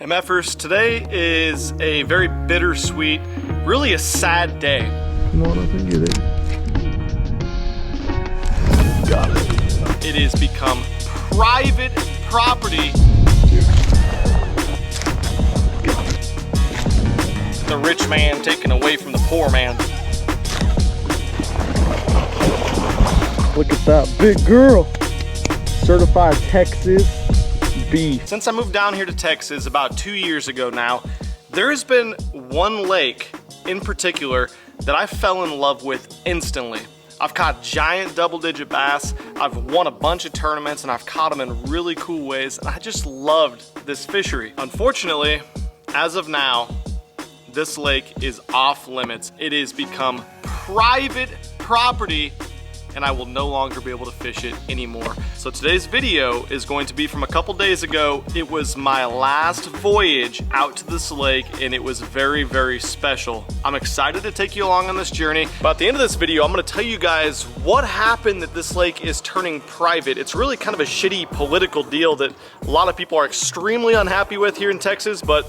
MFers, today is a very bittersweet, really a sad day. Come on up and get it. Got it. It has become private property. The rich man taken away from the poor man. Look at that big girl. Certified Texas beef. Since I moved down here to Texas about 2 years ago now, there has been one lake in particular that I fell in love with instantly. I've caught giant double-digit bass, I've won a bunch of tournaments, and I've caught them in really cool ways, and I just loved this fishery. Unfortunately, as of now, this lake is off limits. It has become private property, and I will no longer be able to fish it anymore. So today's video is going to be from a couple days ago. It was my last voyage out to this lake, and it was very, very special. I'm excited to take you along on this journey, but at the end of this video, I'm gonna tell you guys what happened that this lake is turning private. It's really kind of a shitty political deal that a lot of people are extremely unhappy with here in Texas, but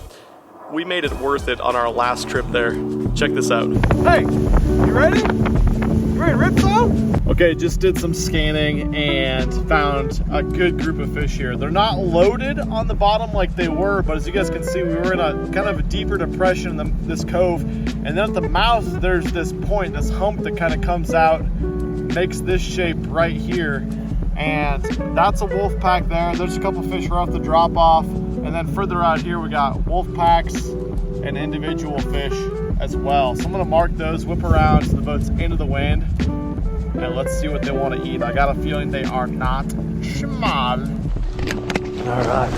we made it worth it on our last trip there. Check this out. Hey, you ready? You ready to rip some? Okay, just did some scanning and found a good group of fish here. They're not loaded on the bottom like they were, but as you guys can see, we were in a kind of a deeper depression in this cove. And then at the mouth, there's this point, this hump that kind of comes out, makes this shape right here. And that's a wolf pack there. There's a couple fish right off the drop off. And then further out here, we got wolf packs and individual fish as well. So I'm gonna mark those, whip around so the boat's into the wind, and let's see what they want to eat. I got a feeling they are not small. All right.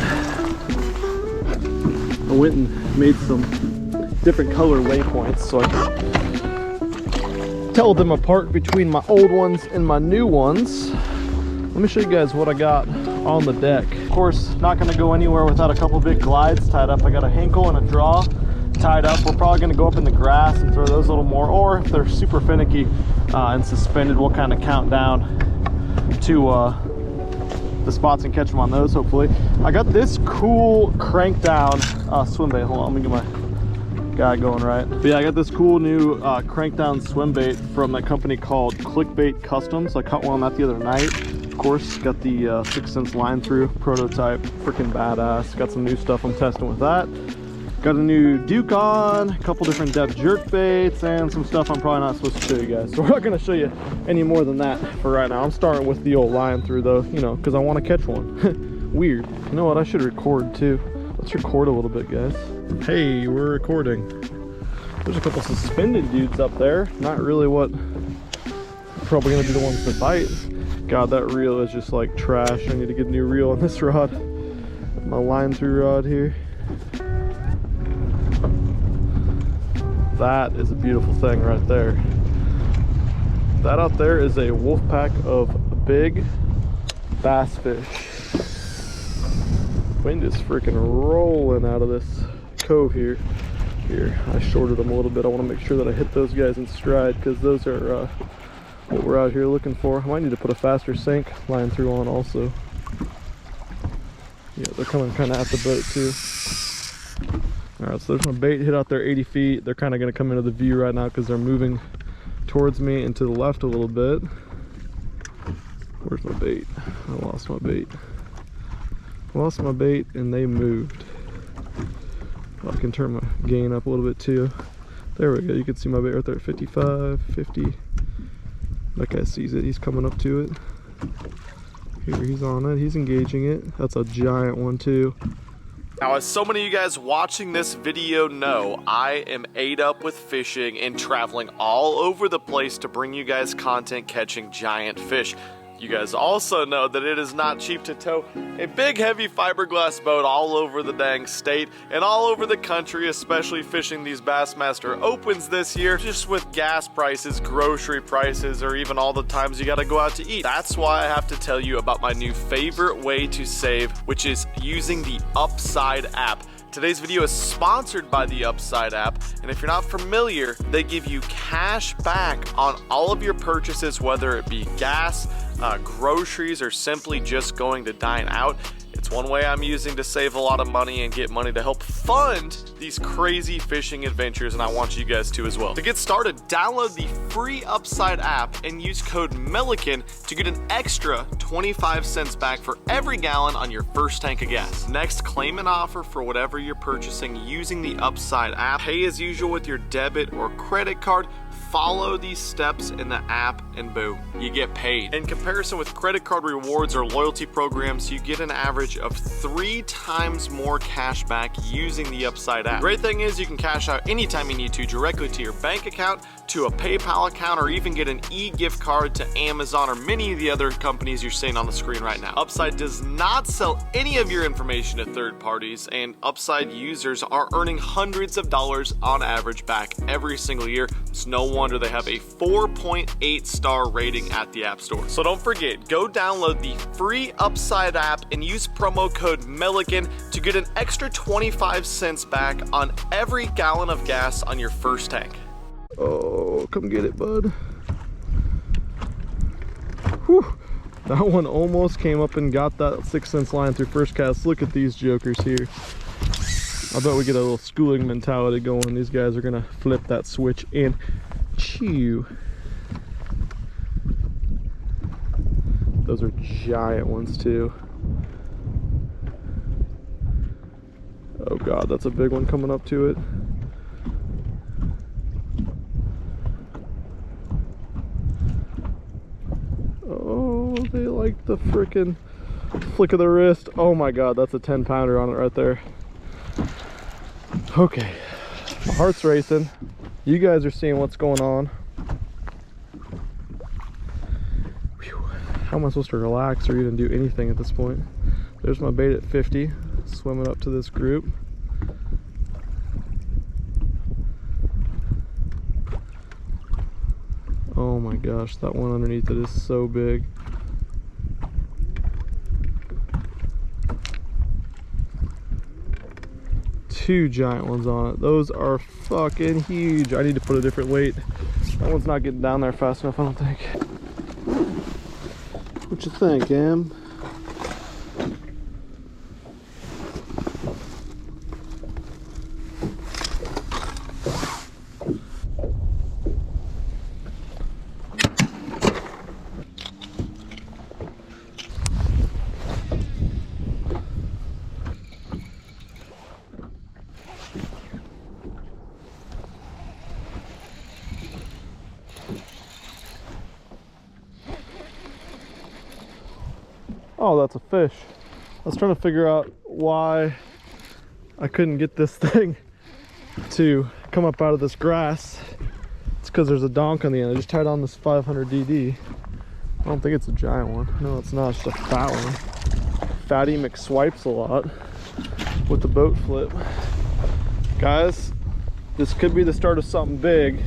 I went and made some different color waypoints so I can tell them apart between my old ones and my new ones. Let me show you guys what I got on the deck. Of course, not gonna go anywhere without a couple big glides tied up. I got a hankle and a draw tied up. We're probably gonna go up in the grass and throw those a little more, or if they're super finicky and suspended, we'll kind of count down to the spots and catch them on those, hopefully. I got this cool crank down swim bait. Hold on, let me get my guy going right. But yeah, I got this cool new crank down swim bait from a company called Clickbait Customs. I caught one on that the other night. Of course, got the 6 cents line through prototype, freaking badass. Got some new stuff I'm testing with that. Got a new Duke on, a couple different depth jerk baits, and some stuff I'm probably not supposed to show you guys. So we're not gonna show you any more than that for right now. I'm starting with the old line through though, you know, because I want to catch one. Weird. You know what, I should record too. Let's record a little bit, guys. Hey, we're recording. There's a couple suspended dudes up there. Not really what, probably gonna be the ones to bite. God, that reel is just like trash. I need to get a new reel on this rod. My line through rod here. That is a beautiful thing right there. That out there is a wolf pack of big bass fish. Wind is freaking rolling out of this cove here. Here, I shorted them a little bit. I want to make sure that I hit those guys in stride because those are what we're out here looking for. I might need to put a faster sink line through on also. Yeah, they're coming kind of at the boat too. All right, so there's my bait hit out there 80 feet. They're kind of going to come into the view right now because they're moving towards me and to the left a little bit. Where's my bait? I lost my bait. Lost my bait and they moved. Well, I can turn my gain up a little bit too. There we go. You can see my bait right there at 55, 50. That guy sees it. He's coming up to it. Here, he's on it. He's engaging it. That's a giant one too. Now, as so many of you guys watching this video know, I am ate up with fishing and traveling all over the place to bring you guys content catching giant fish. You guys also know that it is not cheap to tow a big heavy fiberglass boat all over the dang state and all over the country, especially fishing these Bassmaster Opens this year, just with gas prices, grocery prices, or even all the times you gotta go out to eat. That's why I have to tell you about my new favorite way to save, which is using the Upside app. Today's video is sponsored by the Upside app, and if you're not familiar, they give you cash back on all of your purchases, whether it be gas, groceries, or simply just going to dine out. It's one way I'm using to save a lot of money and get money to help fund these crazy fishing adventures, and I want you guys to as well. To get started, download the free Upside app and use code Milliken to get an extra 25 cents back for every gallon on your first tank of gas. Next, claim an offer for whatever you're purchasing using the Upside app. Pay as usual with your debit or credit card. Follow these steps in the app and boom, you get paid. In comparison with credit card rewards or loyalty programs, you get an average of 3 times more cash back using the Upside app. Great thing is you can cash out anytime you need to, directly to your bank account, to a PayPal account, or even get an e-gift card to Amazon or many of the other companies you're seeing on the screen right now. Upside does not sell any of your information to third parties, and Upside users are earning hundreds of dollars on average back every single year. It's no wonder they have a 4.8 star rating at the App Store. So don't forget, go download the free Upside app and use promo code Milliken to get an extra 25 cents back on every gallon of gas on your first tank. Oh, come get it, bud. Whew. That one almost came up and got that 6 cents line through first cast. Look at these jokers here. I bet we get a little schooling mentality going. These guys are gonna flip that switch and chew. Those are giant ones too. Oh God, that's a big one coming up to it. Oh, they like the frickin' flick of the wrist. Oh my God, that's a 10-pounder on it right there. Okay, my heart's racing. You guys are seeing what's going on. Whew. How am I supposed to relax or even do anything at this point? There's my bait at 50, swimming up to this group. Oh my gosh, that one underneath it is so big. Two giant ones on it. Those are fucking huge. I need to put a different weight. That one's not getting down there fast enough, I don't think. What you think, Em? Oh, that's a fish. I was trying to figure out why I couldn't get this thing to come up out of this grass. It's because there's a donk on the end. I just tied on this 500 DD. I don't think it's a giant one. No, it's not. It's just a fat one. Fatty McSwipes a lot with the boat flip. Guys, this could be the start of something big.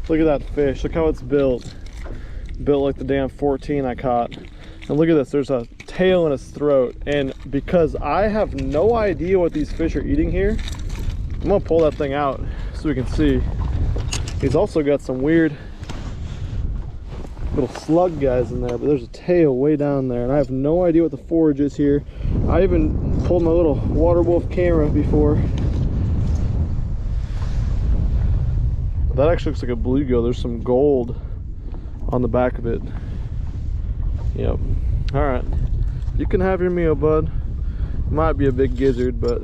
Look at that fish. Look how it's built. Built like the damn 14 I caught. And look at this, there's a tail in his throat. And because I have no idea what these fish are eating here, I'm gonna pull that thing out so we can see. He's also got some weird little slug guys in there, but there's a tail way down there. And I have no idea what the forage is here. I even pulled my little water wolf camera before. That actually looks like a bluegill. There's some gold on the back of it. Yep. All right, you can have your meal, bud. Might be a big gizzard, but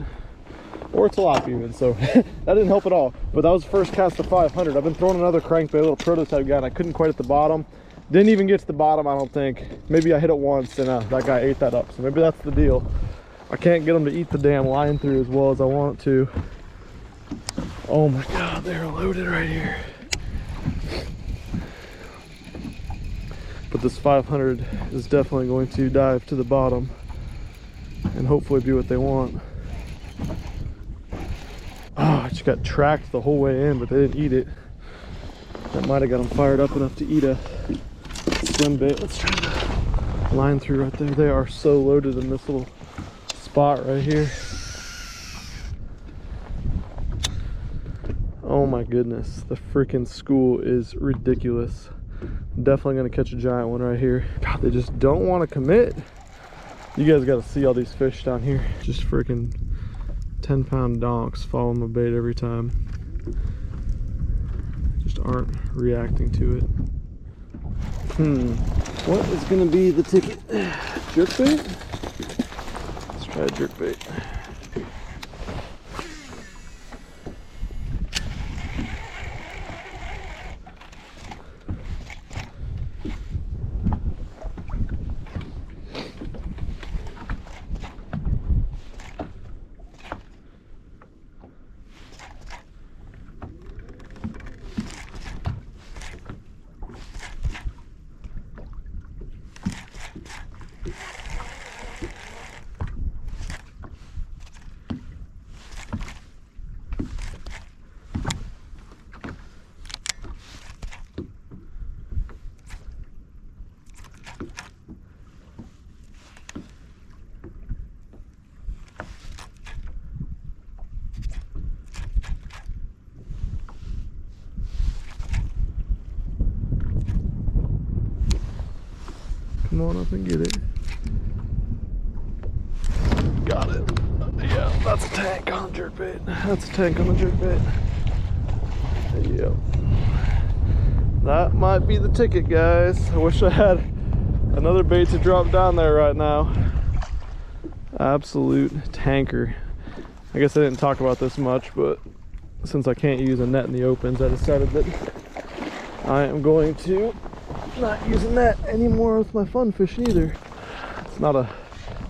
or it's a lot even, so that didn't help at all. But that was the first cast of 500. I've been throwing another crankbait, a little prototype guy, and I couldn't quite hit the bottom. Didn't even get to the bottom, I don't think. Maybe I hit it once and that guy ate that up, so maybe that's the deal. I can't get him to eat the damn line through as well as I want it to. Oh my God, they're loaded right here. But this 500 is definitely going to dive to the bottom and hopefully be what they want. Oh, I just got tracked the whole way in, but they didn't eat it. That might have got them fired up enough to eat a swim bait. Let's try the line through right there. They are so loaded in this little spot right here. Oh my goodness, the freaking school is ridiculous. Definitely gonna catch a giant one right here. God, they just don't want to commit. You guys got to see all these fish down here. Just freaking 10-pound donks following my bait every time. Just aren't reacting to it. What is gonna be the ticket? Jerkbait? Let's try a jerkbait. Come on up and get it. Got it. Yeah, that's a tank on the jerkbait. That's a tank on the jerkbait. Yep. That might be the ticket, guys. I wish I had another bait to drop down there right now. Absolute tanker. I guess I didn't talk about this much, but since I can't use a net in the opens, I decided that I am going to not use a net anymore with my fun fishing either. It's not a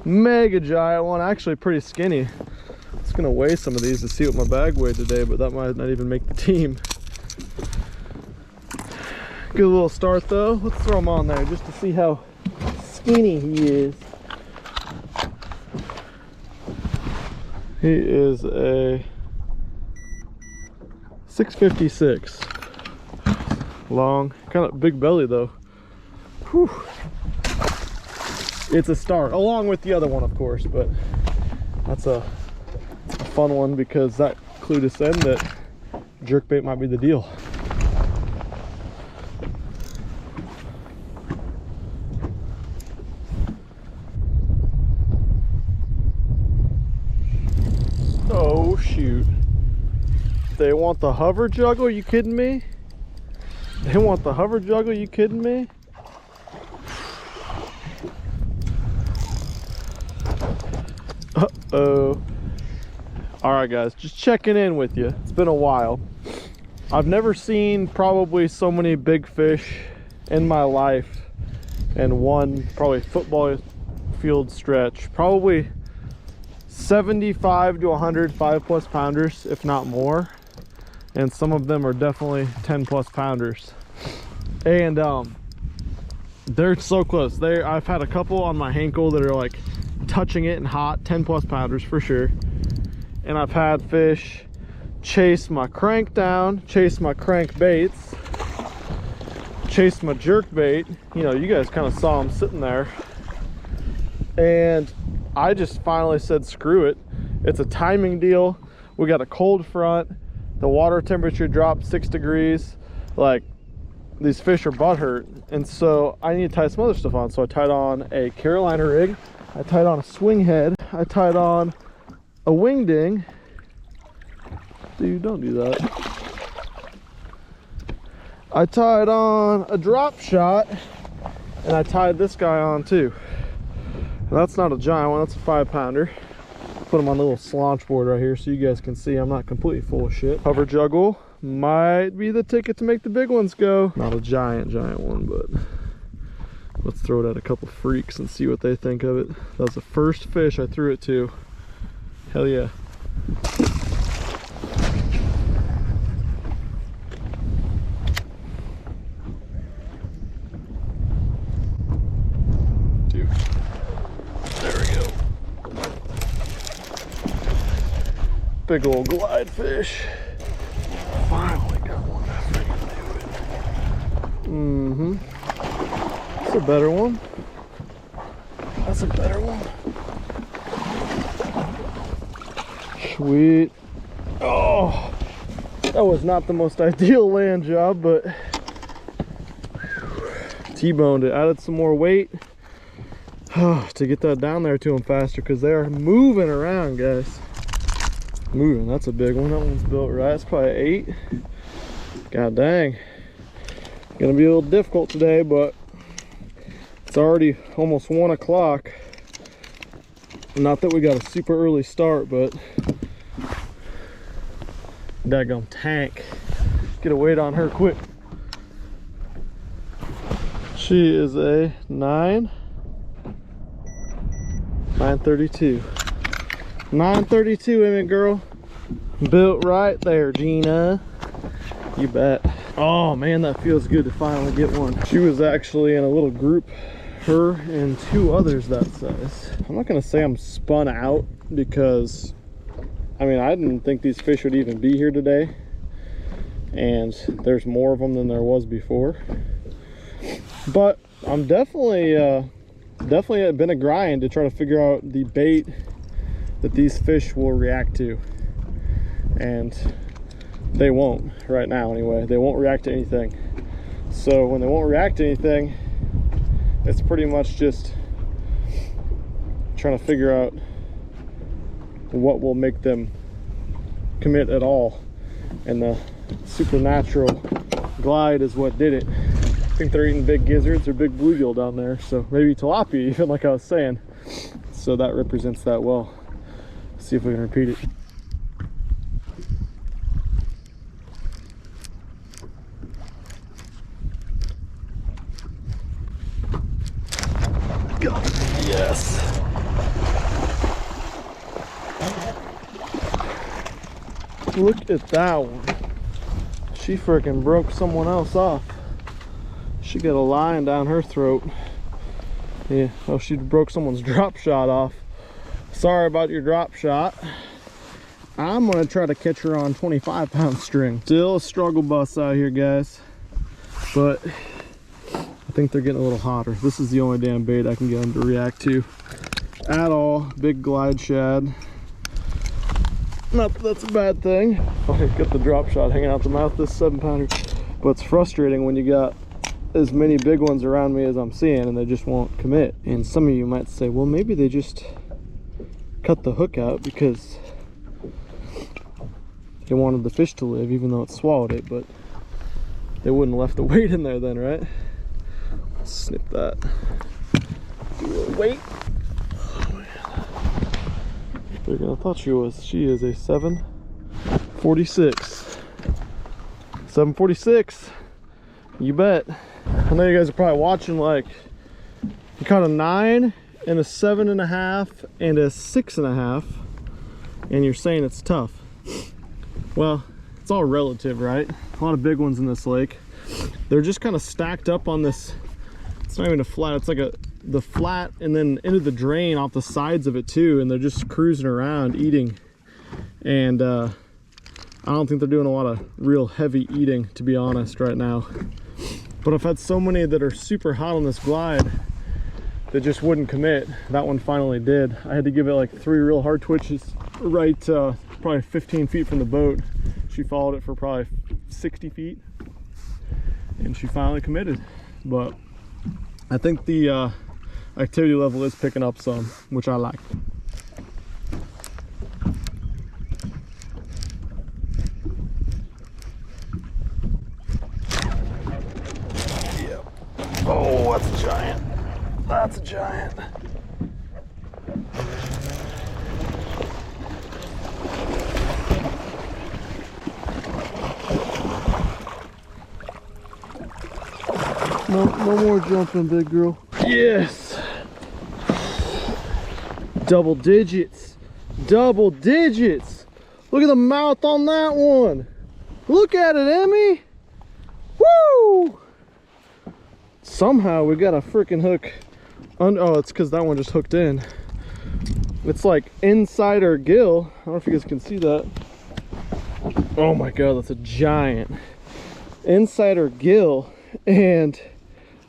mega giant one, actually pretty skinny. I'm just gonna weigh some of these to see what my bag weighed today, but that might not even make the team. Good little start though. Let's throw him on there just to see how skinny he is. He is a 656. Long, kind of big belly though. Whew. It's a start, along with the other one of course, but that's a fun one because that clued us in that jerkbait might be the deal. Oh shoot. They want the hover juggle, you kidding me? They want the hover juggle, you kidding me? Uh-oh. Alright guys, just checking in with you. It's been a while. I've never seen probably so many big fish in my life in one probably football field stretch. Probably 75 to 100 5+ pounders, if not more. And some of them are definitely 10+ pounders. And they're so close. I've had a couple on my ankle that are like touching it and hot, 10+ pounders for sure. And I've had fish chase my crank down, chase my crank baits, chase my jerk bait. You know, you guys kind of saw them sitting there. And I just finally said, screw it. It's a timing deal. We got a cold front. The water temperature dropped 6 degrees. Like, these fish are butthurt. And so I need to tie some other stuff on. So I tied on a Carolina rig. I tied on a swing head. I tied on a wing ding. Dude, don't do that. I tied on a drop shot. And I tied this guy on too. That's not a giant one, that's a 5-pounder. Put him on the little slaunch board right here so you guys can see I'm not completely full of shit. Hover juggle might be the ticket to make the big ones go. Not a giant one, but let's throw it at a couple freaks and see what they think of it. That was the first fish I threw it to. Hell yeah. Big old glide fish. Finally got one that freaking do it. That's a better one. That's a better one. Sweet. Oh, that was not the most ideal land job, but T-boned it. Added some more weight. to get that down there to them faster, because they're moving around, guys. Moving. That's a big one. That one's built right. It's probably 8. God dang. Gonna be a little difficult today, but it's already almost 1 o'clock. Not that we got a super early start, but daggone tank. Get a weight on her quick. She is a 932. 932, Emmett girl. Built right there, Gina. You bet. Oh man, that feels good to finally get one. She was actually in a little group, her and 2 others that size. I'm not gonna say I'm spun out, because I mean, I didn't think these fish would even be here today, and there's more of them than there was before. But I'm definitely been a grind to try to figure out the bait that these fish will react to, and they won't right now anyway. They won't react to anything. So when they won't react to anything, it's pretty much just trying to figure out what will make them commit at all, and the supernatural glide is what did it. I think they're eating big gizzards or big bluegill down there, so maybe tilapia even, like I was saying. So that represents that well. Let's see if we can repeat it. God, yes. Look at that one. She freaking broke someone else off. She got a line down her throat. Yeah, oh, she broke someone's drop shot off. Sorry about your drop shot. I'm gonna try to catch her on 25-pound string. Still a struggle bus out here, guys, but I think they're getting a little hotter. This is the only damn bait I can get them to react to at all. Big glide shad. Not that that's a bad thing. Okay, got the drop shot hanging out the mouth, this 7-pounder. But it's frustrating when you got as many big ones around me as I'm seeing and they just won't commit. And some of you might say, well, maybe they just cut the hook out because they wanted the fish to live, even though it swallowed it, but they wouldn't have left the weight in there then, right? Let's snip that. Do a little weight. I thought she is a 746. 746. You bet. I know you guys are probably watching, like, you caught a 9 and a 7.5 and a 6.5, and you're saying it's tough. Well, it's all relative, right? A lot of big ones in this lake. They're just kind of stacked up on this. It's not even a flat, it's like the flat and then into the drain off the sides of it too, and they're just cruising around eating. And I don't think they're doing a lot of real heavy eating, to be honest, right now. But I've had so many that are super hot on this glide that just wouldn't commit. That one finally did. I had to give it like 3 real hard twitches right probably 15 feet from the boat. She followed it for probably 60 feet and she finally committed. But I think the activity level is picking up some, which I like. Yep. Oh, that's a giant. That's a giant. No more jumping, big girl. Yes. Double digits. Double digits. Look at the mouth on that one. Look at it, Emmy. Woo! Somehow we got a freaking hook. Oh, it's because that one just hooked in. It's like inside her gill. I don't know if you guys can see that. Oh my god, that's a giant. Inside her gill and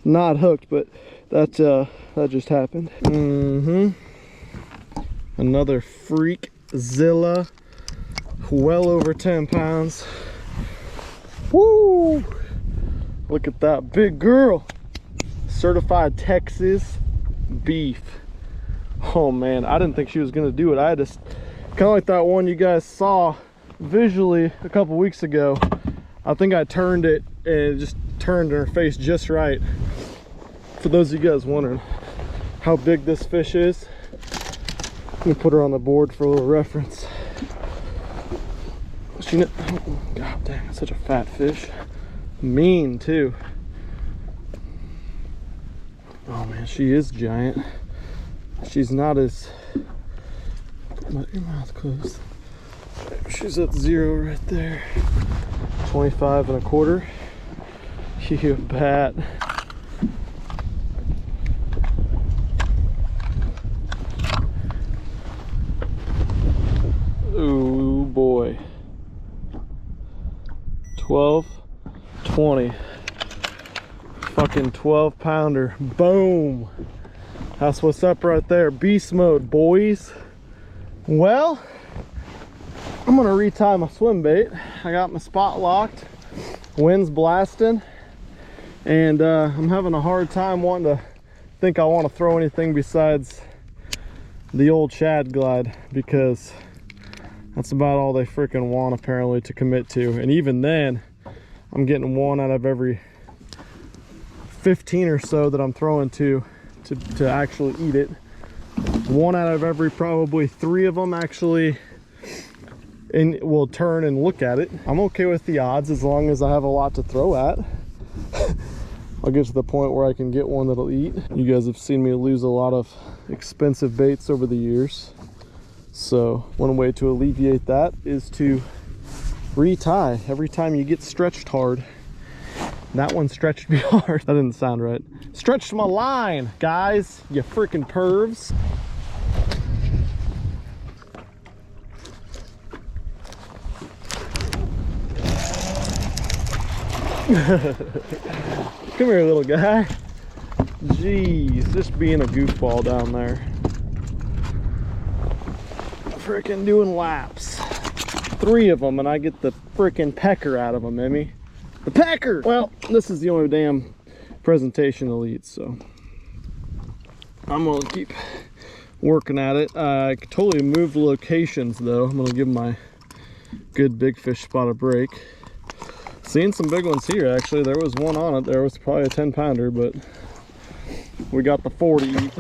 not hooked, but that just happened. Another freak Zilla, well over 10 pounds. Woo! Look at that big girl. Certified Texas beef. Oh man, I didn't think she was gonna do it. I had to, kind of like that one you guys saw visually a couple weeks ago. I think I turned it and it just turned in her face just right. For those of you guys wondering how big this fish is, let me put her on the board for a little reference. She, oh, god dang, such a fat fish. Mean too. Oh man, she is giant. She's not as, put your mouth closed. She's at 0 right there. 25 1/4. You bet. Ooh boy. 12, 20. Fucking 12 pounder. Boom. That's what's up right there. Beast mode, boys. Well, I'm gonna retie my swim bait. I got my spot locked. Wind's blasting. And I'm having a hard time wanting to think I want to throw anything besides the old shad glide, because that's about all they freaking want apparently to commit to. And even then, I'm getting 1 out of every 15 or so that I'm throwing to actually eat it. 1 out of every probably 3 of them actually will turn and look at it. I'm okay with the odds as long as I have a lot to throw at. I'll get to the point where I can get one that'll eat. You guys have seen me lose a lot of expensive baits over the years. So one way to alleviate that is to retie. Every time you get stretched hard. That one stretched me hard. That didn't sound right. Stretched my line, guys, you freaking pervs. Come here, little guy. Jeez, just being a goofball down there. Freaking doing laps. 3 of them and I get the freaking pecker out of them, Emmy. The pecker! Well, this is the only damn presentation they'll eat, so I'm gonna keep working at it. I totally moved locations though. I'm gonna give my good big fish spot a break. Seeing some big ones here actually. There was one on it. There was probably a 10 pounder, but we got the 40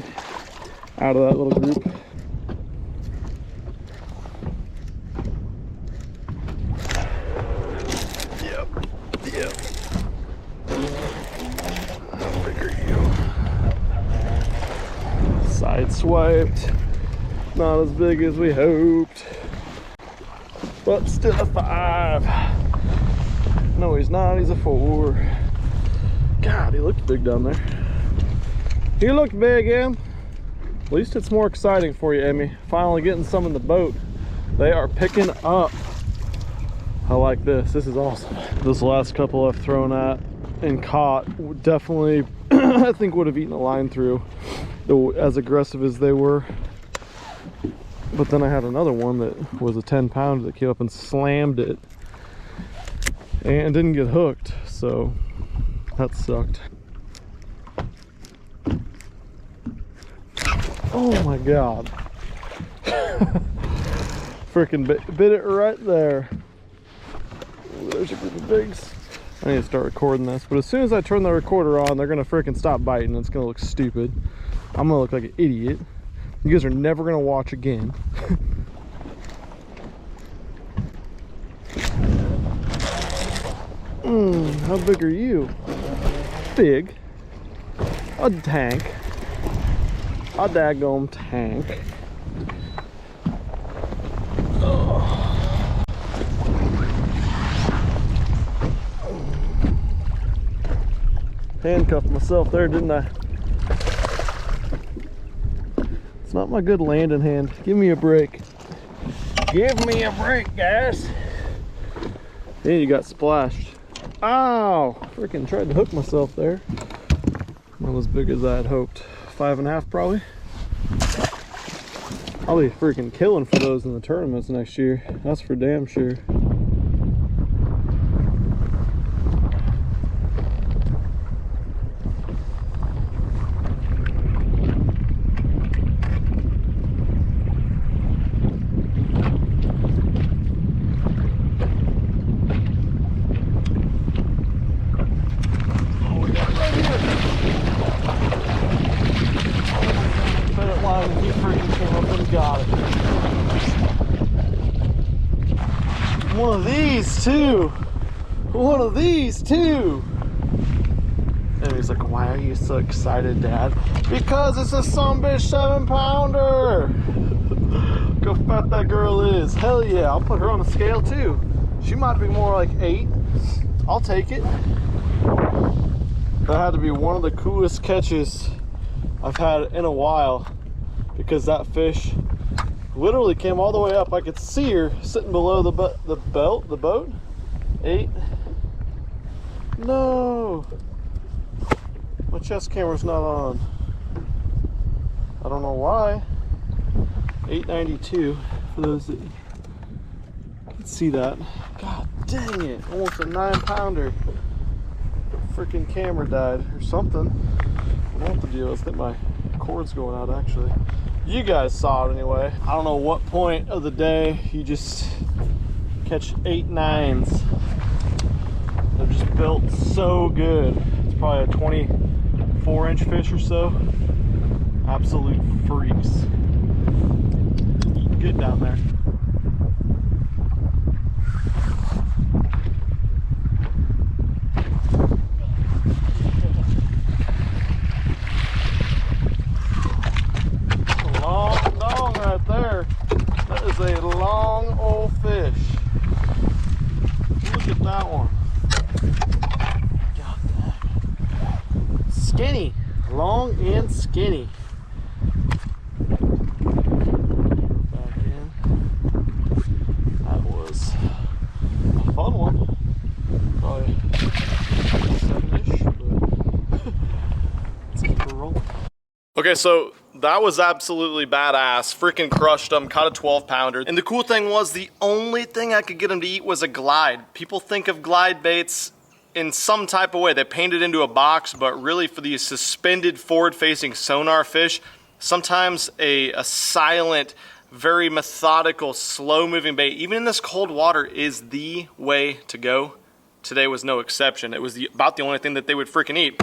out of that little group. Side swiped, not as big as we hoped, but still a 5. No, he's not, he's a 4. God, he looked big down there. He looked big, Em. At least it's more exciting for you, Emmy. Finally getting some in the boat. They are picking up. I like this. This is awesome. This last couple I've thrown at and caught definitely, I think, would have eaten a line through, as aggressive as they were. But then I had another one that was a 10 pounder that came up and slammed it and didn't get hooked, so that sucked. Oh my god. Freaking bit it right there. There's a group of bigs. I need to start recording this, but as soon as I turn the recorder on, they're gonna freaking stop biting. It's gonna look stupid. I'm gonna look like an idiot. You guys are never gonna watch again. How big are you? Big. A tank. A daggone tank. Handcuffed myself there, didn't I? It's not my good landing hand. Give me a break. Give me a break, guys. And you got splashed. Ow! Freaking tried to hook myself there. Not as big as I had hoped. 5.5 probably. I'll be freaking killing for those in the tournaments next year. That's for damn sure. One of these too. One of these too. And he's like, why are you so excited, Dad? Because it's a sumbitch 7-pounder. Go fat that girl is. Hell yeah, I'll put her on the scale too. She might be more like 8. I'll take it. That had to be one of the coolest catches I've had in a while, because that fish literally came all the way up. I could see her sitting below the boat. 8. No. My chest camera's not on. I don't know why. 892 for those that can see that. God dang it, almost a 9-pounder. Freaking camera died or something. I don't know what the deal is. I think my cord's going out actually. You guys saw it anyway. I don't know what point of the day you just catch 8 9s. They're just built so good. It's probably a 24-inch fish or so. Absolute freaks. Good down there. A long dong right there. That is a long old fish. Look at that one. God dang. Skinny. Long and skinny. Fun one. Probably 7-ish, but let's keep her rolling. Okay, so that was absolutely badass. Freaking crushed them, caught a 12-pounder. And the cool thing was, the only thing I could get them to eat was a glide. People think of glide baits in some type of way. They paint it into a box, but really for these suspended forward-facing sonar fish, sometimes a silent, very methodical, slow-moving bait, even in this cold water, is the way to go. Today was no exception. It was about the only thing that they would freaking eat.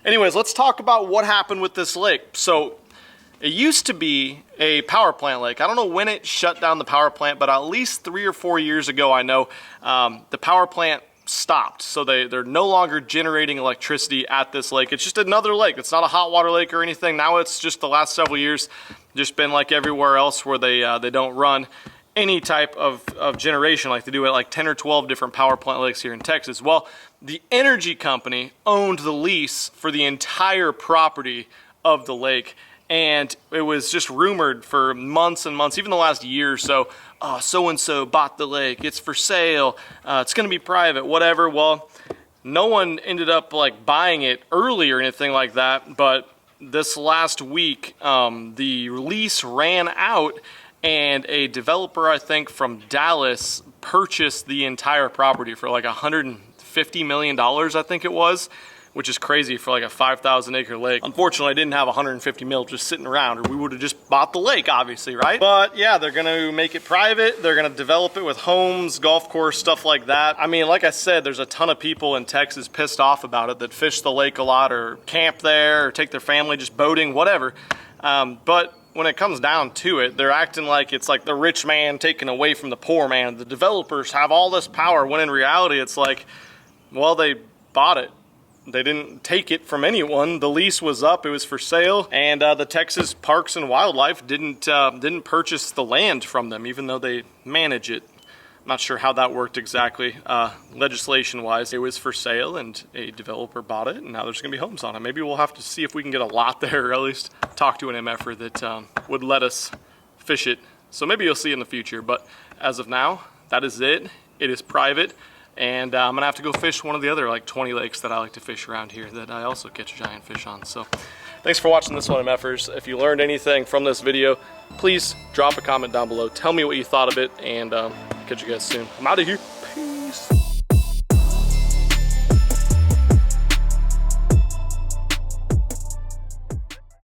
Anyways, let's talk about what happened with this lake. So it used to be a power plant lake. I don't know when it shut down the power plant, but at least 3 or 4 years ago, I know the power plant stopped. So they're no longer generating electricity at this lake. It's just another lake. It's not a hot water lake or anything. Now it's just the last several years just been like everywhere else where they don't run any type of generation like they do at like 10 or 12 different power plant lakes here in Texas. Well, the energy company owned the lease for the entire property of the lake, and it was just rumored for months and months, even the last year or so, oh, so-and-so bought the lake, it's for sale, it's gonna be private, whatever. Well, no one ended up like buying it early or anything like that, but this last week, the lease ran out, and a developer, I think from Dallas, purchased the entire property for like $150 million, I think it was, which is crazy for like a 5,000 acre lake. Unfortunately, I didn't have 150 mil just sitting around, or we would have just bought the lake, obviously, right? But yeah, they're gonna make it private. They're gonna develop it with homes, golf course, stuff like that. I mean, like I said, there's a ton of people in Texas pissed off about it that fish the lake a lot or camp there or take their family just boating, whatever. But when it comes down to it, they're acting like it's like the rich man taken away from the poor man. The developers have all this power, when in reality, it's like, well, they bought it. They didn't take it from anyone. The lease was up, it was for sale, and the Texas Parks and Wildlife didn't purchase the land from them, even though they manage it. I'm not sure how that worked exactly, legislation-wise. It was for sale, and a developer bought it, and now there's gonna be homes on it. Maybe we'll have to see if we can get a lot there, or at least talk to an MFer that would let us fish it. So maybe you'll see in the future, but as of now, that is it. It is private. And I'm gonna have to go fish one of the other like 20 lakes that I like to fish around here that I also catch giant fish on. So thanks for watching this one, MFers. If you learned anything from this video, please drop a comment down below. Tell me what you thought of it, and catch you guys soon. I'm out of here.